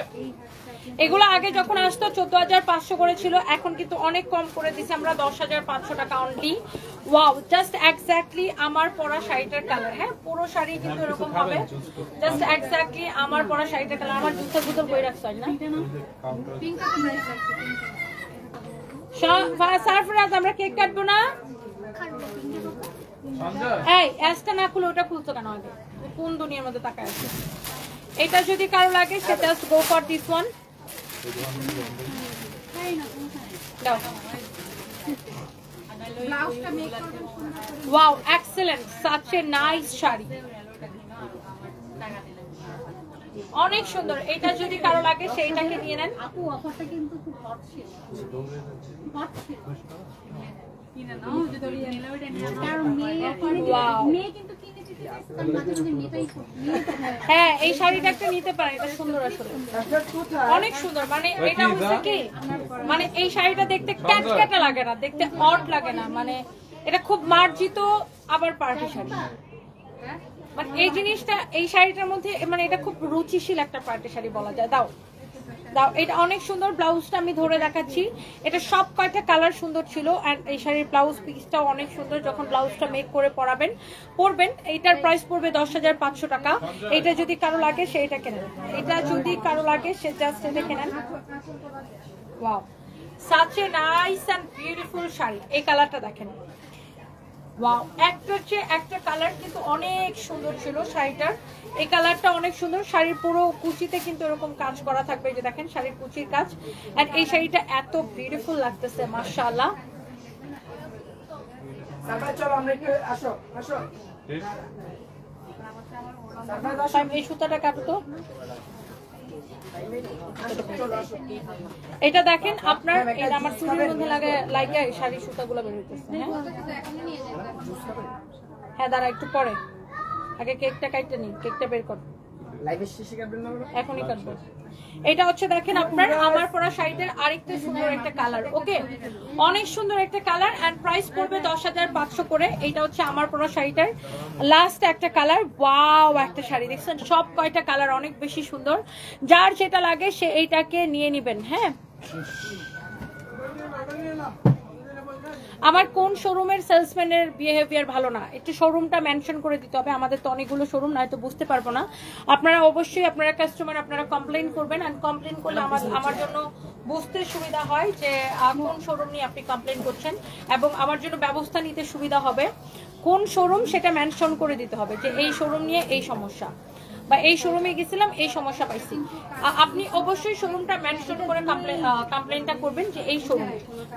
এগুলো আগে যখন আসতো 14,500 করে ছিল, এখন কিন্তু অনেক কম করে দিছি আমরা, 10,500 টাকা অনলি। ওয়াও, জাস্ট এক্স্যাক্টলি আমার পরা শাড়িটার কালার। হ্যাঁ, পুরো শাড়ি কিন্তু এরকম হবে, জাস্ট এক্স্যাক্টলি আমার পরা শাড়িটার কালার। আমার জুতো জুতো বই রাখছো না সারফরাজ, আমরা কেক কাটবো না? এই অ্যাসটা না খুলে ওটা খুলছো কেন আগে? কোন দুনিয়ার মধ্যে তাকায় আছে? এটা যদি কারো লাগে সে just go for this one. Wow, excellent, such a nice sari, অনেক সুন্দর। এটা যদি কারো লাগে সেইটাকে নিয়ে নেন। আপু অফারটা কিন্তু খুব হট ছিল, হট ছিল। কিনে নাও যদি নিলে ওটা নিয়ে, কারণ মেয়ে কিন্তু কিনে দিতে তার মাঝে মাঝে নিতেই হ্যাঁ, এই শাড়িটা একটা নিতে পারেন, এটা সুন্দর আসলে অনেক সুন্দর। মানে এটা হচ্ছে কি, মানে এই শাড়িটা দেখতে ক্যাটক্যাটা লাগে না, দেখতে অড লাগে না, মানে এটা খুব মার্জিত আবার পার্টি শাড়ি। মানে এই জিনিসটা এই শাড়িটার মধ্যে, মানে এটা খুব রুচিশীল একটা পার্টি শাড়ি বলা যায়। দাও দাও, এটা অনেক সুন্দর। ব্লাউজটা আমি ধরে দেখাচ্ছি, এটা সব কয়টা কালার সুন্দর ছিল। আর এই শাড়ির ব্লাউজ পিসটাও অনেক সুন্দর, যখন ব্লাউজটা মেক করে পরবেন। এইটার প্রাইস পড়বে 10,500 টাকা। এটা যদি কারো লাগে সেইটা কেনেন, এটা যদি কারো লাগে সে জাস্ট এটা কেনেন। Wow, such a nice and beautiful sari. এই কালারটা দেখেন, ওয়াও, একটার চেয়ে একটা কালার কিন্তু অনেক সুন্দর ছিল শাড়িটার। এই কালারটা অনেক সুন্দর। শাড়ির পুরো কুচিতে কিন্তু এরকম কাজ করা থাকবে, যে দেখেন শাড়ির কুচির কাজ। আর এই শাড়িটা এত বিউটিফুল লাগতেছে, মাশাআল্লাহ। চলো আমরা একটু আসো আসো, এই সুতাটা কাটো তো। এটা দেখেন আপনার, এটা আমার চুলের মধ্যে লাগে শাড়ি সুতাগুলো বের হইতেছে। হ্যাঁ দাঁড়া, একটু পরে, আগে কেকটা কাটতে নি, কেকটা বের কর, এখনই কাটবো। এটা হচ্ছে দেখেন আপনার আমার পরা শাড়িটার আরেকটা সুন্দর একটা কালার। ওকে, অনেক সুন্দর একটা কালার, এন্ড প্রাইস পড়বে 10,500 করে। এটা হচ্ছে আমার পরা শাড়িটার লাস্ট একটা কালার। ওয়াও, একটা শাড়ি দেখছেন, সব কয়টা কালার অনেক বেশি সুন্দর। যার যেটা লাগে সে এইটাকে নিয়ে নেবেন। হ্যাঁ, আমার কোন শোরুমের সেলসম্যানের বিহেভিয়ার ভালো না, একটু শোরুমটা মেনশন করে দিতে হবে। আমাদের তো অনেকগুলো শোরুম, নয়তো বুঝতে পারবো না। আপনারা অবশ্যই আপনারা কাস্টমার আপনারা কমপ্লেইন করবেন, আর কমপ্লেইন করলে আমার জন্য বুঝতে সুবিধা হয় যে কোন শোরুম নিয়ে আপনি কমপ্লেইন করছেন, এবং আমার জন্য ব্যবস্থা নিতে সুবিধা হবে। কোন শোরুম সেটা মেনশন করে দিতে হবে, যে এই শোরুম নিয়ে এই সমস্যা, বা এই শোরুমে গেছিলাম এই সমস্যা পাইছি। আপনি অবশ্যই শোরুমটা মেনশন করে কমপ্লেইনটা করবেন, যে এই শোরুম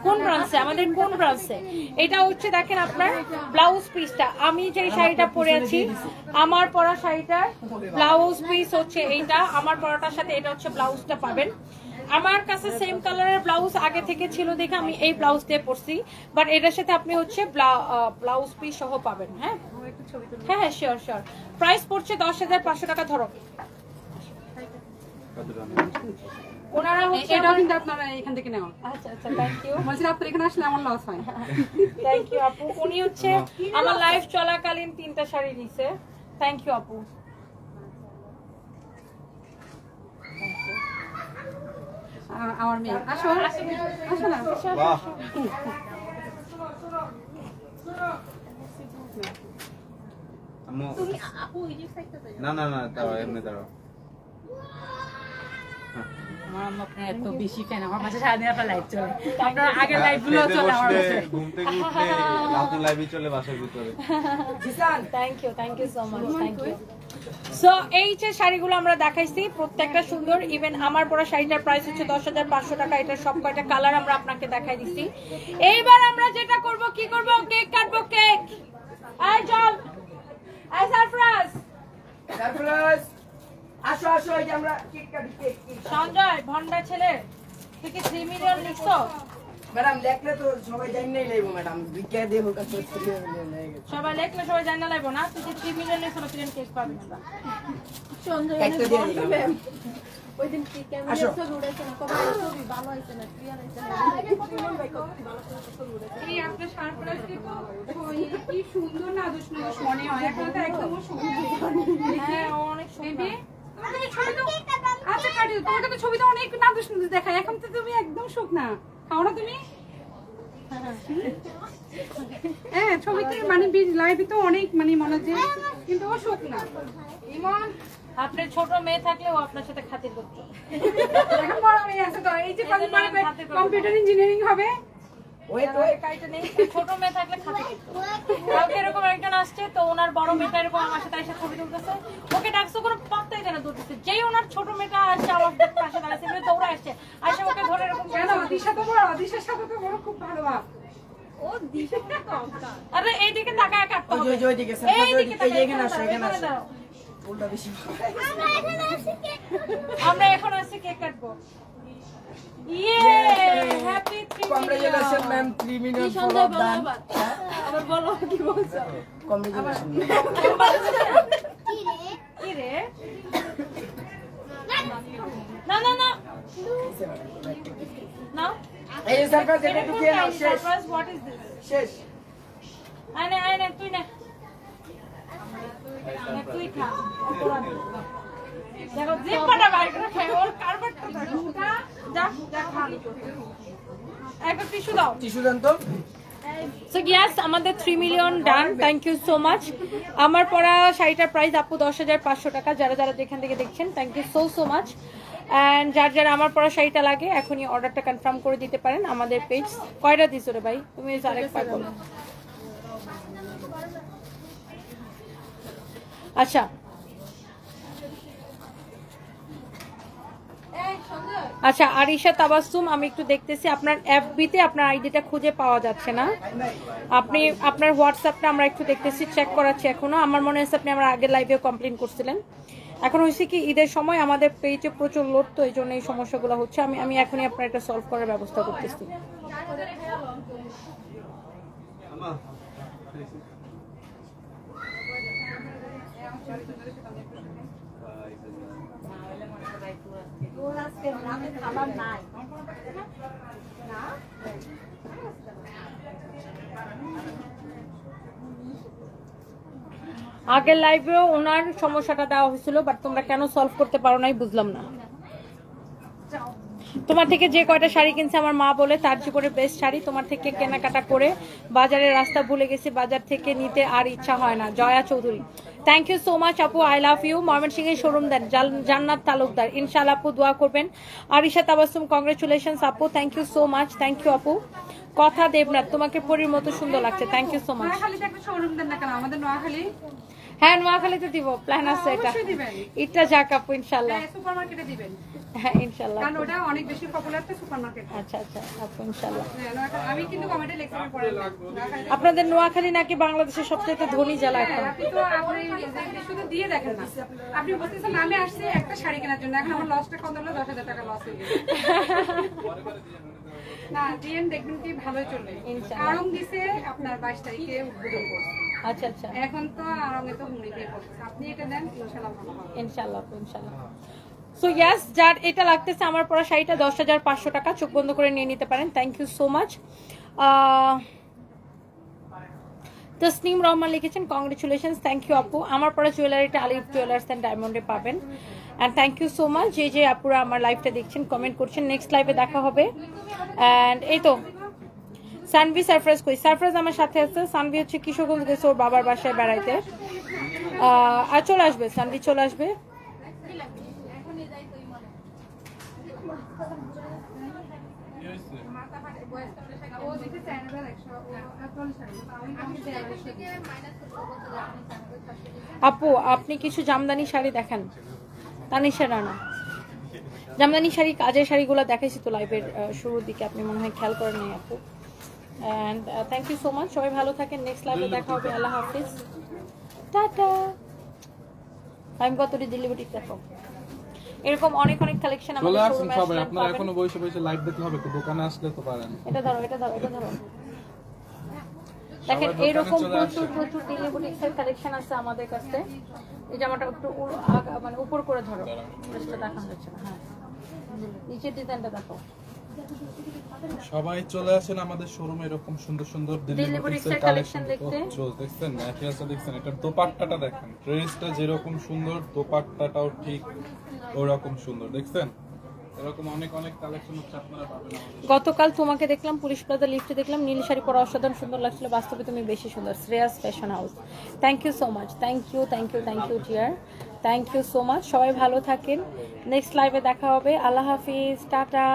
কোন ব্রাঞ্চে, আমাদের কোন ব্রাঞ্চে। এটা হচ্ছে দেখেন আপনার ব্লাউজ পিসটা, আমি যে শাড়িটা পরে আছি, আমার পরা শাড়িটার ব্লাউজ পিস হচ্ছে এইটা। আমার পরাটার সাথে এটা হচ্ছে ব্লাউজটা পাবেন। আমার কাছে সেম কালারের ব্লাউজ আগে থেকে ছিল দেখে আমি এই ব্লাউজ দিয়ে পরছি, বাট এটার সাথে আপনি হচ্ছে ব্লাউজ পিস সহ পাবেন। হ্যাঁ হ্যাঁ হ্যাঁ, শিওর শিওর। প্রাইস পড়ছে 10,500 টাকা। ধরো, ওনারা হচ্ছে এটাও কিন্তু আপনারা এখান থেকে নেওয়া। আচ্ছা আচ্ছা, থ্যাংক ইউ। বলছি আপনার এখানে আসলে আমার লস হয়। থ্যাংক ইউ আপু। উনি হচ্ছে আমার লাইফ চলাকালীন 3টা শাড়ি নিছে। থ্যাংক ইউ আপু। আমার মেয়ে আসো আসো না, না না না, দাঁড়াও, এমনি দাঁড়াও। আমার আম্মু আপনার এত বেশি ফ্যান, আমার বাসায় সারাদিন আপনার লাইভ চলে, আপনার আগের লাইভ গুলো চলে আমার বাসায়। ঘুম থেকে উঠলে আপনার লাইভই চলে বাসার ভিতরে। Thank you so much, thank you. So এই যে শাড়িগুলো আমরা দেখাইছি প্রত্যেকটা সুন্দর। ইভেন আমার পরা শাড়িটার প্রাইস হচ্ছে 10,500 টাকা। এটার সব কয়টা কালার আমরা আপনাকে দেখাই দিচ্ছি। এইবার আমরা যেটা করব, কি করব, কেক কাটবো। কেক আই চল, আই সারপ্রাইজ আসো আসো, এই যে আমরা কেক কাটি। কেক সঞ্জয় ভন্ডা ছেলে, তুই কি 3 মিলিয়ন লিখছো? ম্যাডাম দেখলে তো সবাই জানি নাই লাগবো ম্যাডাম, বিকে দেব কাছে সবাই লেখলে সবাই জানা লাগবো না। তুই কি 3 মিলিয়ন লিখছো, তুই কেক পাবি না। সঞ্জয় একটা দিয়ে দিলাম। ওই দিন কি ক্যামেরা ছবি উড়াইছে না, কবে ছবি ভালো হইছে না, ক্লিয়ার হইছে না, আগে কত ভাই কত ভালো ছবি উড়াইছে। এই আপনার সারপ্রাইজ কিন্তু কি সুন্দর না দুষ্ট মনে হয়, এখন তো একদম সুন্দর। হ্যাঁ অনেক সুন্দর। তোমাকে ছবি তো আচ্ছা কাটি, তোমাকে তো ছবিতে অনেক না দুষ্ট দেখায়, এখন তো তুমি একদম শুকনা, খাও না তুমি? হ্যাঁ ছবিতে মানে লাইভে তো অনেক মানে মনে হচ্ছে, কিন্তু ও শুকনা। ইমন আপনার ছোট মেয়ে থাকলে ও আপনার সাথে খাতির করতো। এখন বড় মেয়ে আছে তো, এই যে কম্পিউটার ইঞ্জিনিয়ারিং হবে। ওই তো কাইটা নেই, ছোট মেয়ে থাকলে খাতির করতো। কালকে এরকম একজন আসছে, তো ওনার বড় মেয়েটা এরকম আমার সাথে এসে ছবি তুলতেছে। ওকে ডাকছো, কোনো পাত্তাই দেয় না, দৌড়তেছে। যেই ওনার ছোট মেয়েটা আসছে আমার পাশে দাঁড়াচ্ছে, দৌড়ে আসছে, আসে ওকে ধরে এরকম কেন দিশা তো বড়, দিশার সাথে তো বড় খুব ভালো ভাব। ও দিশা তো অবস্থা। আরে এইদিকে তাকায় কাটতে হবে। ওই দিকে এইদিকে এই যে এখানে তাকায়, আসো, এখানে আসো। দাঁড়াও। উল্টা বেশি আমরা এখন আসছি কেক কাটবো। ইয়ে হ্যাপি 3 কংগ্রেচুলেশন ম্যাম, 3 কি মিলিয়ন সঞ্জয় ফলো বলো ডান। আবার। আবার বলো কি বলছো? কংগ্রেচুলেশন। কি রে? না না না না, এই যে সারপ্রাইজ, এটা একটু খেয়ে নাও, শেষ সারপ্রাইজ। What is this? শেষ। আয় না তুই না, তুই খা। দেখো জিপটা বাইরে করে খাই, ওর কারবারটা দেখো। যা যা খা। একটা টিস্যু দাও। টিস্যু দেন তো। সো ইয়াস, আমাদের 3 million done. Thank you so much. আমার পরা শাড়িটার প্রাইস আপু 10,500 টাকা। যারা যারা যেখান থেকে দেখছেন thank you so much. And যার যারা আমার পরা শাড়িটা লাগে এখনই অর্ডারটা কনফার্ম করে দিতে পারেন আমাদের পেজ। কয়টা দিছো রে ভাই তুমি? আরেকবার বলো। আচ্ছা আচ্ছা, আরিশা তাবাসসুম, আমি একটু দেখতেছি আপনার এফবিতে আপনার আইডিটা খুঁজে পাওয়া যাচ্ছে না। আপনি আপনার হোয়াটসঅ্যাপটা আমরা একটু দেখতেছি, চেক করাচ্ছি এখনো। আমার মনে হচ্ছে আপনি আমার আগের লাইভেও কমপ্লেন করছিলেন। এখন হয়েছে কি, ঈদের সময় আমাদের পেজে প্রচুর লোড, তো এই জন্য এই সমস্যাগুলো হচ্ছে। আমি এখনই আপনার এটা সলভ করার ব্যবস্থা করতেছি। আগের লাইভেও ওনার সমস্যাটা দেওয়া হয়েছিল, বাট তোমরা কেন সলভ করতে পারো নাই বুঝলাম না। তোমার থেকে যে কয়টা শাড়ি কিনছে আমার মা বলে তার জীবনের বেস্ট শাড়ি। তোমার থেকে কেনাকাটা করে বাজারের রাস্তা ভুলে গেছি, বাজার থেকে নিতে আর ইচ্ছা হয় না। Joya Chowdhury, thank you so much আপু, আই লাভ ইউ। ময়মনসিংহের শোরুম দেন জান্নাত তালুকদার, ইনশাআল্লাহ আপু দোয়া করবেন। আরিশা তাবাসসুম, কংগ্রেচুলেশনস আপু, thank you so much. Thank you আপু। কথা দেবনাথ, তোমাকে পরীর মতো সুন্দর লাগছে, থ্যাংক ইউ সো মাচ। নোয়াখালীতে একটা শোরুম দেন না কেন? আমাদের নোয়াখালী। হ্যাঁ নোয়াখালীতে দিব, প্ল্যান আছে এটা। অবশ্যই দিবেন। এটা যাক আপু ইনশাআল্লাহ। হ্যাঁ সুপারমার্কেটে দিবেন, হ্যাঁ ইনশাআল্লাহ। কারণ ওটা অনেক বেশি পপুলার তো সুপারমার্কেট। আচ্ছা আচ্ছা আপু ইনশাআল্লাহ। আমি কিন্তু কমেন্টে লেকচার পড়ে আপনাদের নোয়াখালী নাকি বাংলাদেশের সবচেয়ে ধনী জেলা এখন? আপনি তো আপনি শুধু দিয়ে দেখেন না, আপনি বলতেছেন আমি আসছি একটা শাড়ি কেনার জন্য, এখন আমার লসটা কত হলো? 10,000 টাকা লস হয়ে গেছে। না দিয়েন, দেখবেন কি ভালোই চলবে। আরং দিছে আপনার 22 তারিখে উদ্বোধন করছে। আচ্ছা আচ্ছা, এখন তো আরঙে তো হুমড়ি দিয়ে পড়ছে, আপনি এটা দেন ইনশাআল্লাহ ভালো হবে। ইনশাআল্লাহ ইনশাআল্লাহ। সো ইয়াস, যার এটা লাগতেছে আমার পরা শাড়িটা 10,500 টাকা, চোখ বন্ধ করে নিয়ে নিতে পারেন। Thank you so much. Tasnim Rahman লিখেছেন কংগ্রেচুলেশনস, থ্যাংক ইউ আপু। আমার পরা জুয়েলারিটা আলিফ জুয়েলার্স অ্যান্ড ডায়মন্ডে পাবেন। And thank you so much যে আপুরা আমার লাইভটা দেখছেন, কমেন্ট করছেন। নেক্সট লাইভে দেখা হবে। অ্যান্ড এই তো সানভি সারপ্রাইজ কই? সারপ্রাইজ আমার সাথে আছে। সানভি হচ্ছে কিশোরগঞ্জ গেছে ওর বাবার বাসায় বেড়াইতে, আর চলে আসবে। সানভি চলে আসবে। কি হয়েছে? মাথা ফাটে বয়স ও দেখে 4100 ও 40 শাড়ি আমি 4300 আপু আপনি কিছু জামদানি শাড়ি দেখান। তানিশা রানা জামদানি শাড়ি কাজের শাড়িগুলো দেখাইছি তো লাইভের শুরুর দিকে, আপনি মনে হয় খেয়াল করেন নাই আপু। And thank you so much, সবাই ভালো থাকেন, নেক্সট লাইভে দেখা হবে, আল্লাহ হাফিজ, টাটা। আমি কতটি দিল্লি বুটিক দেখো, এরকম অনেক অনেক কালেকশন চলে আমাদের আসুন শোরুমে সবাই, আসলে আপনারা পাবেন। এখনো বসে বসে লাইভ দেখতে হবে তো, দোকানে আসলে তো পারেন। এটা ধরো এটা ধরো এটা ধরো, দেখেন দোকানে এরকম চলে প্রচুর আসেন। প্রচুর দিল্লি বুটিক্সের কালেকশন আছে আমাদের কাছে। এই জামাটা একটু মানে উপর করে ধরো, ড্রেসটা দেখানো যাচ্ছে না। হ্যাঁ নিচের ডিজাইনটা দেখো। সবাই চলে আসেন আমাদের শোরুমে, এরকম সুন্দর সুন্দর দিল্লি দিল্লি বুটিক্সের বুটিক্সের কালেকশন কালেকশন দেখতে। দেখছেন, ম্যাটেরিয়ালসটা দেখছেন, এটার দোপাট্টাটা দেখেন, ড্রেসটা যেরকম সুন্দর দোপাট্টাটাও ঠিক ওরকম সুন্দর, দেখছেন? এরকম অনেক অনেক কালেকশন হচ্ছে আপনারা পাবেন আমাদের। গতকাল তোমাকে দেখলাম পুলিশ প্লাজা লিফটে, দেখলাম নীল শাড়ি পরা অসাধারণ সুন্দর লাগছিল, বাস্তবে তুমি বেশি সুন্দর। Shreyas fashion house, thank you so much, thank you thank you thank you dear, thank you so much. সবাই ভালো থাকেন, নেক্সট লাইভে দেখা হবে, আল্লাহ হাফিজ, টাটা।